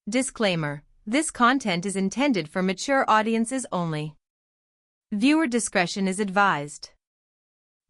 Disclaimer: this content is intended for mature audiences only. Viewer discretion is advised.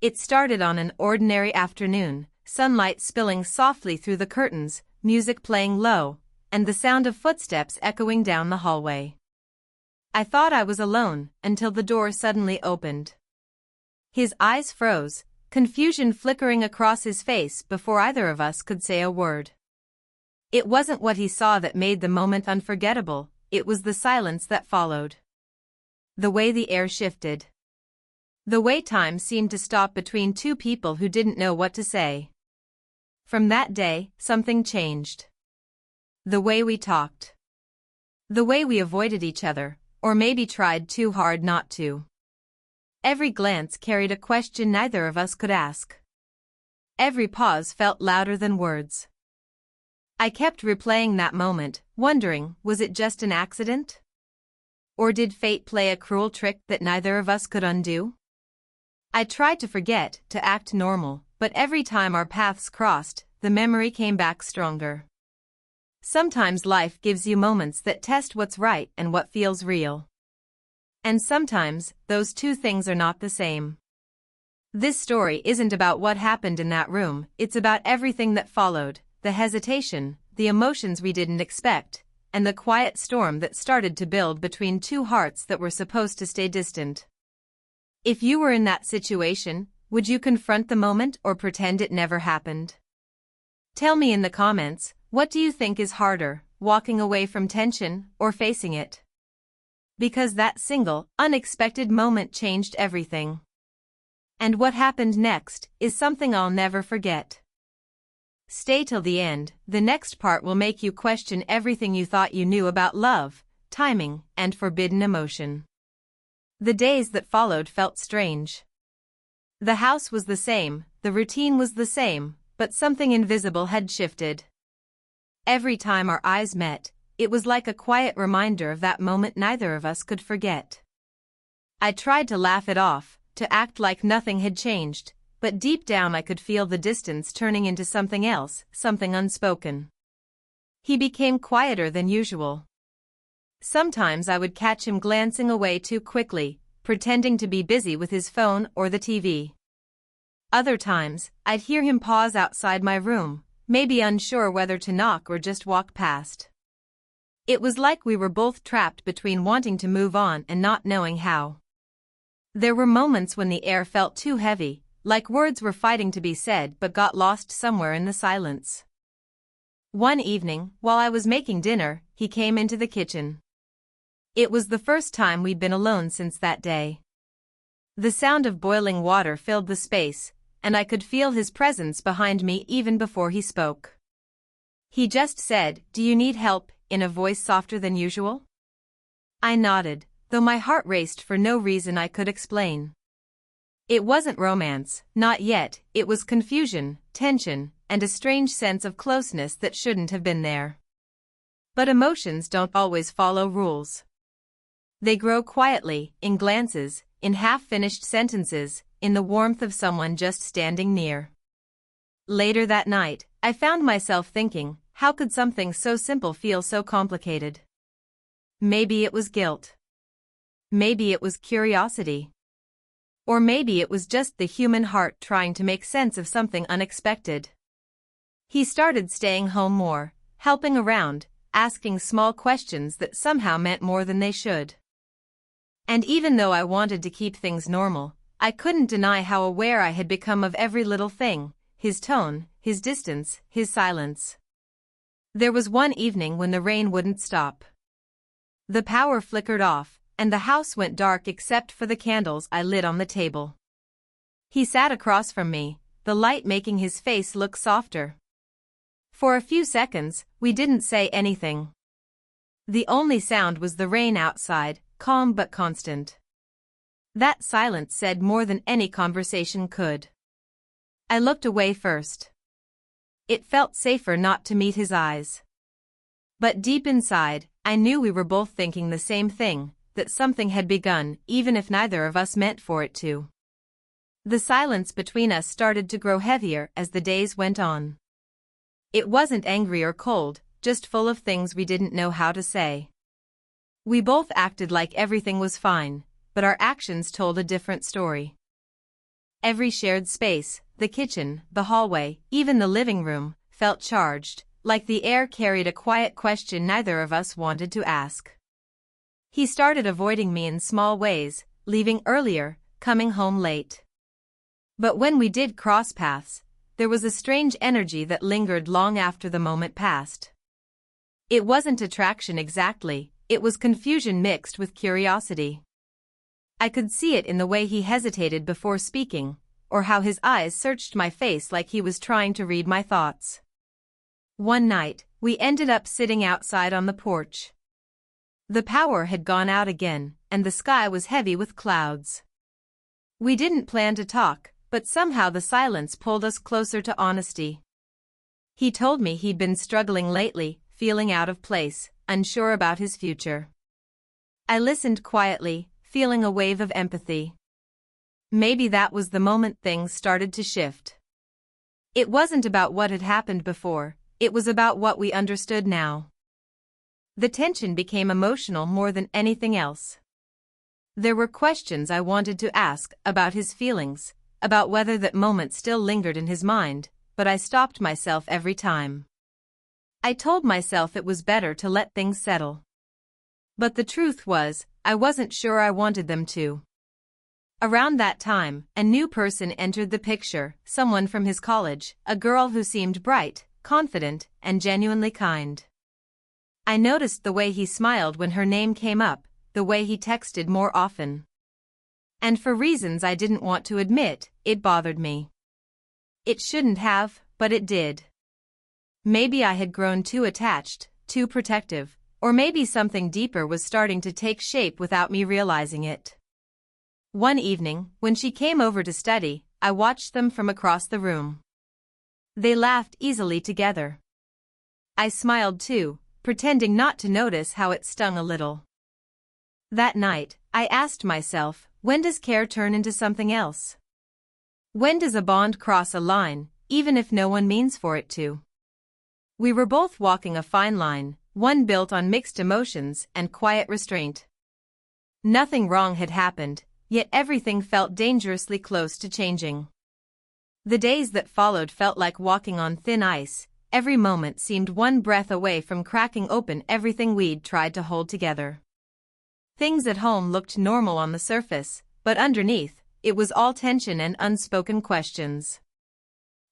It started on an ordinary afternoon, sunlight spilling softly through the curtains, music playing low, and the sound of footsteps echoing down the hallway. I thought I was alone until the door suddenly opened. His eyes froze, confusion flickering across his face before either of us could say a word. It wasn't what he saw that made the moment unforgettable, it was the silence that followed. The way the air shifted. The way time seemed to stop between two people who didn't know what to say. From that day, something changed. The way we talked. The way we avoided each other, or maybe tried too hard not to. Every glance carried a question neither of us could ask. Every pause felt louder than words. I kept replaying that moment, wondering, was it just an accident? Or did fate play a cruel trick that neither of us could undo? I tried to forget, to act normal, but every time our paths crossed, the memory came back stronger. Sometimes life gives you moments that test what's right and what feels real. And sometimes, those two things are not the same. This story isn't about what happened in that room, it's about everything that followed. The hesitation, the emotions we didn't expect, and the quiet storm that started to build between two hearts that were supposed to stay distant. If you were in that situation, would you confront the moment or pretend it never happened? Tell me in the comments, what do you think is harder, walking away from tension or facing it? Because that single, unexpected moment changed everything. And what happened next is something I'll never forget. Stay till the end, the next part will make you question everything you thought you knew about love, timing, and forbidden emotion. The days that followed felt strange. The house was the same, the routine was the same, but something invisible had shifted. Every time our eyes met, it was like a quiet reminder of that moment neither of us could forget. I tried to laugh it off, to act like nothing had changed, but deep down I could feel the distance turning into something else, something unspoken. He became quieter than usual. Sometimes I would catch him glancing away too quickly, pretending to be busy with his phone or the TV. Other times, I'd hear him pause outside my room, maybe unsure whether to knock or just walk past. It was like we were both trapped between wanting to move on and not knowing how. There were moments when the air felt too heavy, like words were fighting to be said but got lost somewhere in the silence. One evening, while I was making dinner, he came into the kitchen. It was the first time we'd been alone since that day. The sound of boiling water filled the space, and I could feel his presence behind me even before he spoke. He just said, "Do you need help?" in a voice softer than usual. I nodded, though my heart raced for no reason I could explain. It wasn't romance, not yet, it was confusion, tension, and a strange sense of closeness that shouldn't have been there. But emotions don't always follow rules. They grow quietly, in glances, in half-finished sentences, in the warmth of someone just standing near. Later that night, I found myself thinking, how could something so simple feel so complicated? Maybe it was guilt. Maybe it was curiosity. Or maybe it was just the human heart trying to make sense of something unexpected. He started staying home more, helping around, asking small questions that somehow meant more than they should. And even though I wanted to keep things normal, I couldn't deny how aware I had become of every little thing, his tone, his distance, his silence. There was one evening when the rain wouldn't stop. The power flickered off, and the house went dark except for the candles I lit on the table. He sat across from me, the light making his face look softer. For a few seconds, we didn't say anything. The only sound was the rain outside, calm but constant. That silence said more than any conversation could. I looked away first. It felt safer not to meet his eyes. But deep inside, I knew we were both thinking the same thing, that something had begun, even if neither of us meant for it to. The silence between us started to grow heavier as the days went on. It wasn't angry or cold, just full of things we didn't know how to say. We both acted like everything was fine, but our actions told a different story. Every shared space, the kitchen, the hallway, even the living room, felt charged, like the air carried a quiet question neither of us wanted to ask. He started avoiding me in small ways, leaving earlier, coming home late. But when we did cross paths, there was a strange energy that lingered long after the moment passed. It wasn't attraction exactly, it was confusion mixed with curiosity. I could see it in the way he hesitated before speaking, or how his eyes searched my face like he was trying to read my thoughts. One night, we ended up sitting outside on the porch. The power had gone out again, and the sky was heavy with clouds. We didn't plan to talk, but somehow the silence pulled us closer to honesty. He told me he'd been struggling lately, feeling out of place, unsure about his future. I listened quietly, feeling a wave of empathy. Maybe that was the moment things started to shift. It wasn't about what had happened before, it was about what we understood now. The tension became emotional more than anything else. There were questions I wanted to ask about his feelings, about whether that moment still lingered in his mind, but I stopped myself every time. I told myself it was better to let things settle. But the truth was, I wasn't sure I wanted them to. Around that time, a new person entered the picture, someone from his college, a girl who seemed bright, confident, and genuinely kind. I noticed the way he smiled when her name came up, the way he texted more often. And for reasons I didn't want to admit, it bothered me. It shouldn't have, but it did. Maybe I had grown too attached, too protective, or maybe something deeper was starting to take shape without me realizing it. One evening, when she came over to study, I watched them from across the room. They laughed easily together. I smiled too, pretending not to notice how it stung a little. That night, I asked myself, when does care turn into something else? When does a bond cross a line, even if no one means for it to? We were both walking a fine line, one built on mixed emotions and quiet restraint. Nothing wrong had happened, yet everything felt dangerously close to changing. The days that followed felt like walking on thin ice, every moment seemed one breath away from cracking open everything we'd tried to hold together. Things at home looked normal on the surface, but underneath, it was all tension and unspoken questions.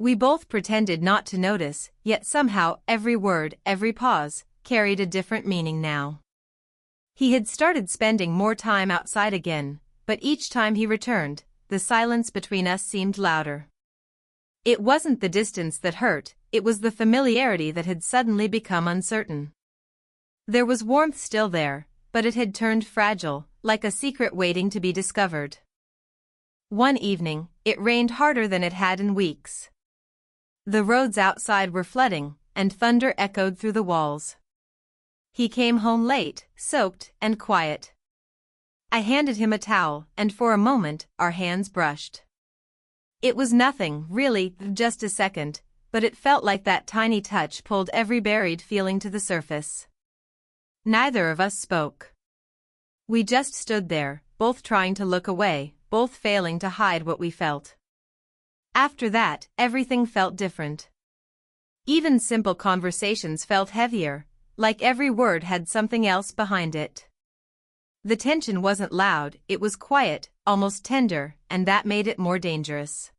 We both pretended not to notice, yet somehow every word, every pause, carried a different meaning now. He had started spending more time outside again, but each time he returned, the silence between us seemed louder. It wasn't the distance that hurt, it was the familiarity that had suddenly become uncertain. There was warmth still there, but it had turned fragile, like a secret waiting to be discovered. One evening, it rained harder than it had in weeks. The roads outside were flooding, and thunder echoed through the walls. He came home late, soaked and quiet. I handed him a towel, and for a moment, our hands brushed. It was nothing, really, just a second, but it felt like that tiny touch pulled every buried feeling to the surface. Neither of us spoke. We just stood there, both trying to look away, both failing to hide what we felt. After that, everything felt different. Even simple conversations felt heavier, like every word had something else behind it. The tension wasn't loud, it was quiet, almost tender, and that made it more dangerous.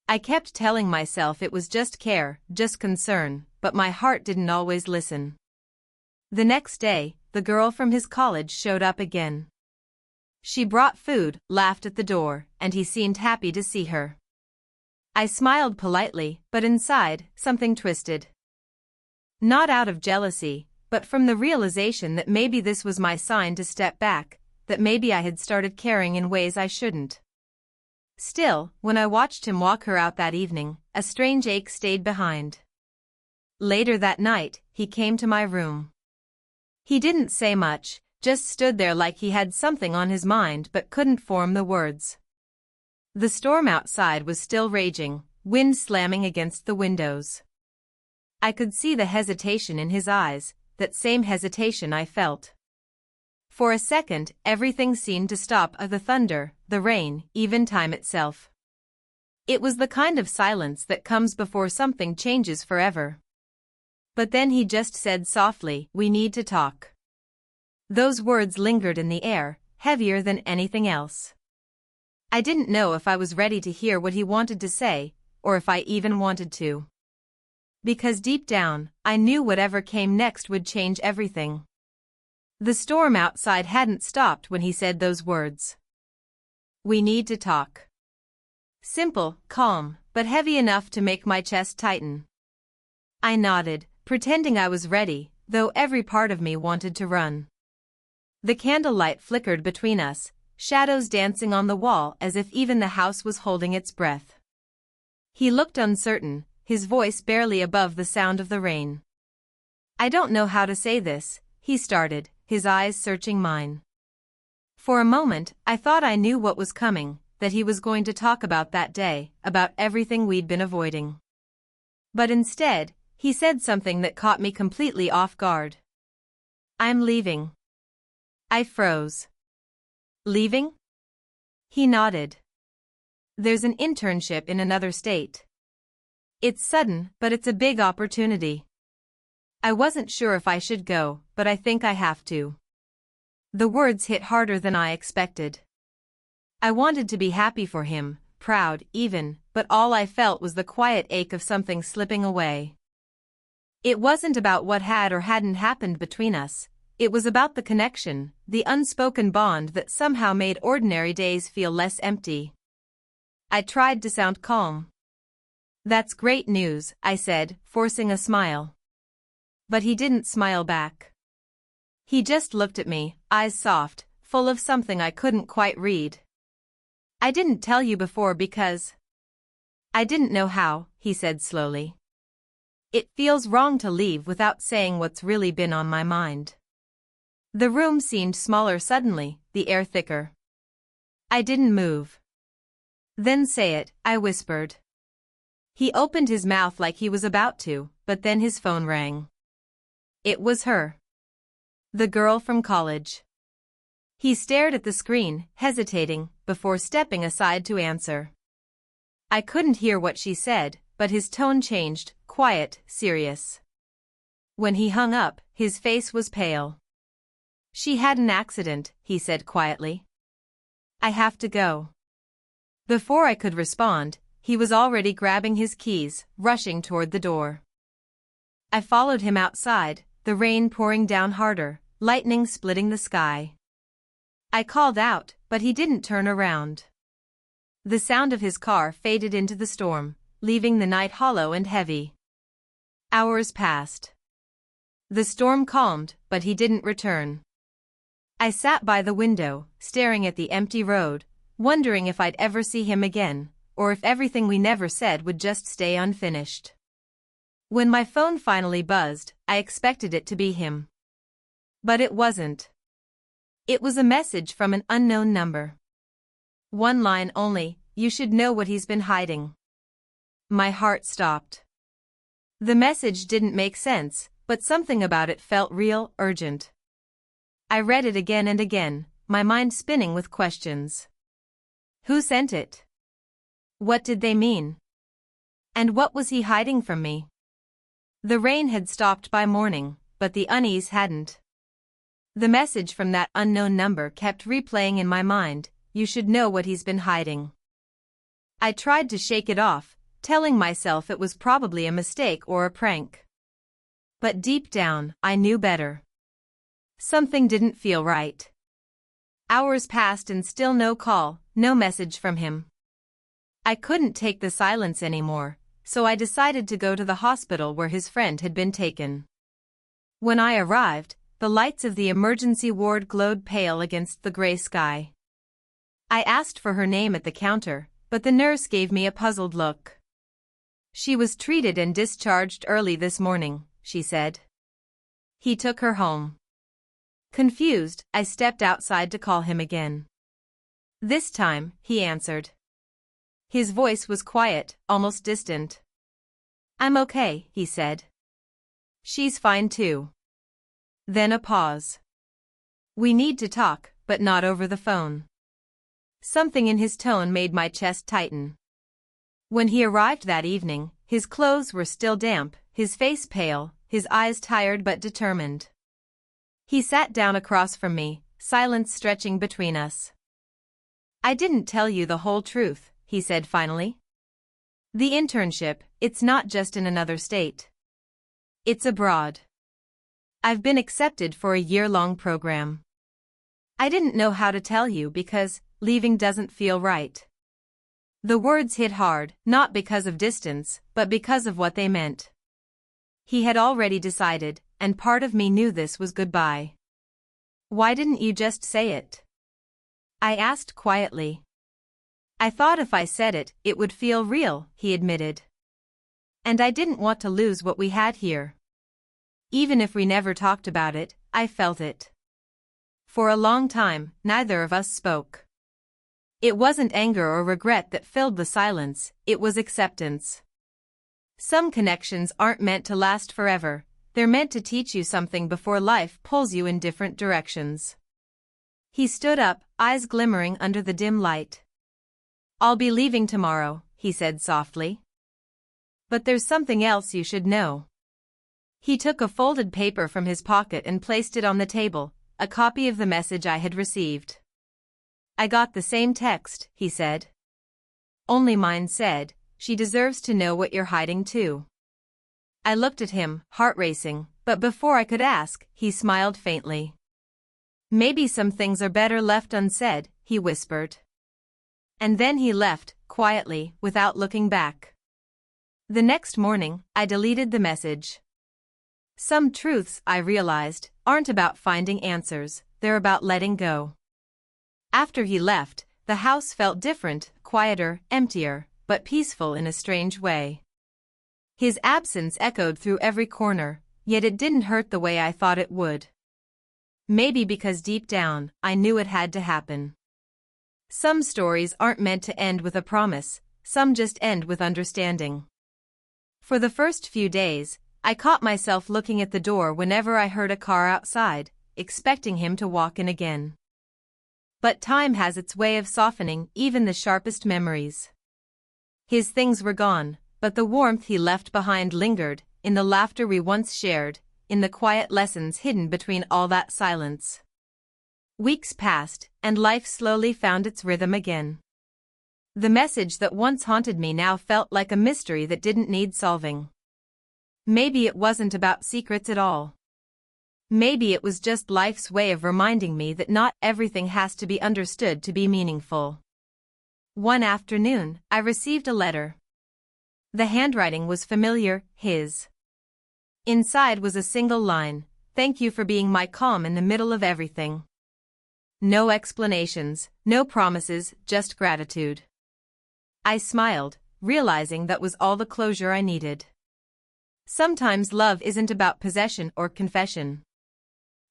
I kept telling myself it was just care, just concern, but my heart didn't always listen. The next day, the girl from his college showed up again. She brought food, laughed at the door, and he seemed happy to see her. I smiled politely, but inside, something twisted. Not out of jealousy, but from the realization that maybe this was my sign to step back, that maybe I had started caring in ways I shouldn't. Still, when I watched him walk her out that evening, a strange ache stayed behind. Later that night, he came to my room. He didn't say much, just stood there like he had something on his mind but couldn't form the words. The storm outside was still raging, wind slamming against the windows. I could see the hesitation in his eyes, that same hesitation I felt. For a second, everything seemed to stop, the thunder, the rain, even time itself. It was the kind of silence that comes before something changes forever. But then he just said softly, "We need to talk." Those words lingered in the air, heavier than anything else. I didn't know if I was ready to hear what he wanted to say, or if I even wanted to. Because deep down, I knew whatever came next would change everything. The storm outside hadn't stopped when he said those words. "We need to talk." Simple, calm, but heavy enough to make my chest tighten. I nodded, pretending I was ready, though every part of me wanted to run. The candlelight flickered between us, shadows dancing on the wall as if even the house was holding its breath. He looked uncertain, his voice barely above the sound of the rain. "I don't know how to say this," he started, his eyes searching mine. For a moment, I thought I knew what was coming, that he was going to talk about that day, about everything we'd been avoiding. But instead, he said something that caught me completely off guard. "I'm leaving." I froze. "Leaving?" He nodded. "There's an internship in another state. It's sudden, but it's a big opportunity. I wasn't sure if I should go, but I think I have to." The words hit harder than I expected. I wanted to be happy for him, proud even, but all I felt was the quiet ache of something slipping away. It wasn't about what had or hadn't happened between us. It was about the connection, the unspoken bond that somehow made ordinary days feel less empty. I tried to sound calm. "That's great news," I said, forcing a smile. But he didn't smile back. He just looked at me, eyes soft, full of something I couldn't quite read. "I didn't tell you before because I didn't know how," he said slowly. "It feels wrong to leave without saying what's really been on my mind." The room seemed smaller suddenly, the air thicker. I didn't move. "Then say it," I whispered. He opened his mouth like he was about to, but then his phone rang. It was her. The girl from college. He stared at the screen, hesitating, before stepping aside to answer. I couldn't hear what she said, but his tone changed, quiet, serious. When he hung up, his face was pale. "She had an accident," he said quietly. "I have to go." Before I could respond, he was already grabbing his keys, rushing toward the door. I followed him outside, the rain pouring down harder, lightning splitting the sky. I called out, but he didn't turn around. The sound of his car faded into the storm, leaving the night hollow and heavy. Hours passed. The storm calmed, but he didn't return. I sat by the window, staring at the empty road, wondering if I'd ever see him again, or if everything we never said would just stay unfinished. When my phone finally buzzed, I expected it to be him. But it wasn't. It was a message from an unknown number. One line only, "You should know what he's been hiding." My heart stopped. The message didn't make sense, but something about it felt real, urgent. I read it again and again, my mind spinning with questions. Who sent it? What did they mean? And what was he hiding from me? The rain had stopped by morning, but the unease hadn't. The message from that unknown number kept replaying in my mind, "You should know what he's been hiding." I tried to shake it off, telling myself it was probably a mistake or a prank. But deep down, I knew better. Something didn't feel right. Hours passed and still no call, no message from him. I couldn't take the silence anymore, so I decided to go to the hospital where his friend had been taken. When I arrived, the lights of the emergency ward glowed pale against the gray sky. I asked for her name at the counter, but the nurse gave me a puzzled look. "She was treated and discharged early this morning," she said. He took her home. Confused, I stepped outside to call him again. This time, he answered. His voice was quiet, almost distant. "I'm okay," he said. She's fine too. Then a pause. We need to talk, but not over the phone. Something in his tone made my chest tighten. When he arrived that evening, his clothes were still damp, his face pale, his eyes tired but determined. He sat down across from me, silence stretching between us. I didn't tell you the whole truth, he said finally. The internship, it's not just in another state. It's abroad. I've been accepted for a year-long program. I didn't know how to tell you because leaving doesn't feel right. The words hit hard, not because of distance, but because of what they meant. He had already decided, and part of me knew this was goodbye. Why didn't you just say it? I asked quietly. I thought if I said it, it would feel real, he admitted. And I didn't want to lose what we had here. Even if we never talked about it, I felt it. For a long time, neither of us spoke. It wasn't anger or regret that filled the silence, it was acceptance. Some connections aren't meant to last forever, they're meant to teach you something before life pulls you in different directions. He stood up, eyes glimmering under the dim light. I'll be leaving tomorrow, he said softly. But there's something else you should know. He took a folded paper from his pocket and placed it on the table, a copy of the message I had received. I got the same text, he said. Only mine said, she deserves to know what you're hiding too. I looked at him, heart racing, but before I could ask, he smiled faintly. Maybe some things are better left unsaid, he whispered. And then he left, quietly, without looking back. The next morning, I deleted the message. Some truths, I realized, aren't about finding answers, they're about letting go. After he left, the house felt different, quieter, emptier, but peaceful in a strange way. His absence echoed through every corner, yet it didn't hurt the way I thought it would. Maybe because deep down, I knew it had to happen. Some stories aren't meant to end with a promise, some just end with understanding. For the first few days, I caught myself looking at the door whenever I heard a car outside, expecting him to walk in again. But time has its way of softening even the sharpest memories. His things were gone, but the warmth he left behind lingered, in the laughter we once shared, in the quiet lessons hidden between all that silence. Weeks passed, and life slowly found its rhythm again. The message that once haunted me now felt like a mystery that didn't need solving. Maybe it wasn't about secrets at all. Maybe it was just life's way of reminding me that not everything has to be understood to be meaningful. One afternoon, I received a letter. The handwriting was familiar, his. Inside was a single line, "Thank you for being my calm in the middle of everything." No explanations, no promises, just gratitude. I smiled, realizing that was all the closure I needed. Sometimes love isn't about possession or confession.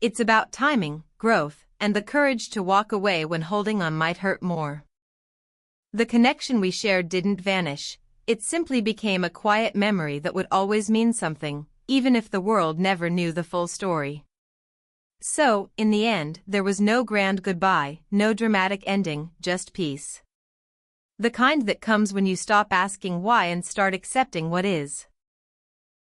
It's about timing, growth, and the courage to walk away when holding on might hurt more. The connection we shared didn't vanish, it simply became a quiet memory that would always mean something, even if the world never knew the full story. So, in the end, there was no grand goodbye, no dramatic ending, just peace. The kind that comes when you stop asking why and start accepting what is.